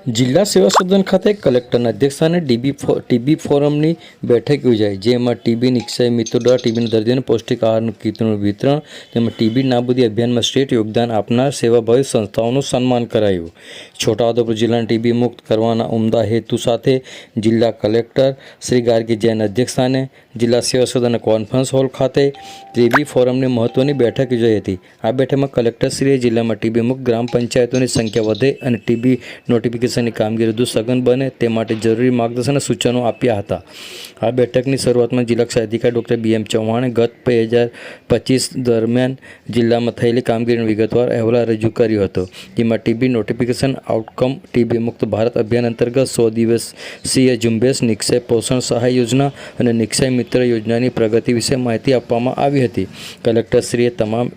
જિલ્લા સેવા સદન ખાતે કલેક્ટરના અધ્યક્ષસ્થાને ટીબી ફોરમની બેઠક યોજાઈ, જેમાં ટીબી નિક્ષય મિત્રો દ્વારા ટીબીના દર્દીઓને પૌષ્ટિક આહારનું કીટનું વિતરણ તેમજ ટીબી નાબૂદી અભિયાનમાં શ્રેષ્ઠ યોગદાન આપનાર સેવાભાવી સંસ્થાઓનું સન્માન કરાયું. છોટાઉદેપુર જિલ્લાને ટીબી મુક્ત કરવાના ઉમદા હેતુ સાથે જિલ્લા કલેક્ટર શ્રી ગાર્ગી જૈનના અધ્યક્ષસ્થાને જિલ્લા સેવા સદન કોન્ફરન્સ હોલ ખાતે ટીબી ફોરમની મહત્વની બેઠક યોજાઈ હતી. આ બેઠકમાં કલેક્ટરશ્રીએ જિલ્લામાં ટીબી મુક્ત ગ્રામ પંચાયતોની સંખ્યા વધે અને ટીબી નોટિફિકેશનની કામગીરી વધુ સઘન બને તે માટે જરૂરી માર્ગદર્શન અને સૂચનો આપ્યા હતા. આ બેઠકની શરૂઆતમાં જિલ્લા કક્ષાના અધિકારી ડૉક્ટર BM ચૌહાણે ગત 2025 દરમિયાન જિલ્લામાં થયેલી કામગીરીનો વિગતવાર અહેવાલ રજૂ કર્યો હતો, જેમાં ટીબી નોટિફિકેશન આઉટકમ, ટીબી મુક્ત ભારત અભિયાન અંતર્ગત 100 દિવસીય ઝુંબેશ, નિક્ષય પોષણ સહાય યોજના અને નિક્ષય મિત્ર યોજનાની પ્રગતિ વિશે માહિતી આપવામાં આવી હતી. કલેક્ટરશ્રીએ તમામ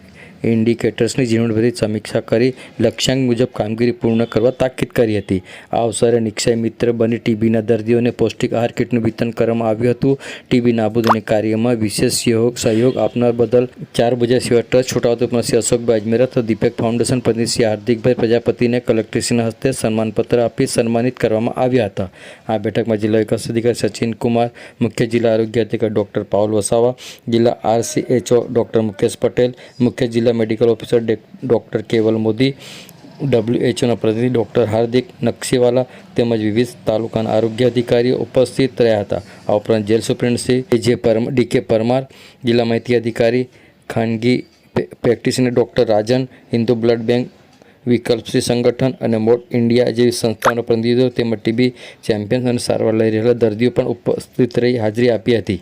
ઇન્ડિકેટર્સની ઝીણવટભરી સમીક્ષા કરી લક્ષ્યાંક મુજબ કામગીરી પૂર્ણ કરવા તાકીદ કરી હતી. આ અવસરે નિક્ષય મિત્ર બની ટીબીના દર્દીઓને પૌષ્ટિક આહાર કીટનું વિતરણ કરવામાં આવ્યું હતું. ટીબી નાબૂદીના કાર્યમાં વિશેષ સહયોગ આપનાર બદલ 4 ભુજા સેવા ટ્રસ્ટ છોટાઉદેપુરના શ્રી અશોકભાઈ અજમેરા તથા દીપક ફાઉન્ડેશન પ્રતિનિધિ શ્રી હાર્દિકભાઈ પ્રજાપતિને કલેક્ટરશ્રીના હસ્તે સન્માનપત્ર આપી સન્માનિત કરવામાં આવ્યા હતા. આ બેઠકમાં જિલ્લા વિકાસ અધિકારી સચિન કુમાર, મુખ્ય જિલ્લા આરોગ્ય અધિકારી ડૉક્ટર પાઉલ વસાવા, જિલ્લા RCHO ડૉક્ટર મુકેશ પટેલ, મુખ્ય જિલ્લા મેડિકલ ઓફિસર ડૉક્ટર કેવલ મોદી, WHOના પ્રતિનિધિ ડૉક્ટર હાર્દિક નકશીવાલા તેમજ વિવિધ તાલુકાના આરોગ્ય અધિકારીઓ ઉપસ્થિત રહ્યા હતા. આ ઉપરાંત jail superintendent Shri DK Parmar, જિલ્લા માહિતી અધિકારી, ખાનગી practitioner doctor Rajan, Hindu blood bank, વિકલ્પશ્રી સંગઠન અને મોડ ઇન્ડિયા જેવી સંસ્થાઓના પ્રતિનિધિઓ તેમજ ટીબી ચેમ્પિયન્સ અને સારવાર લઈ રહેલા દર્દીઓ પણ ઉપસ્થિત રહી હાજરી આપી હતી.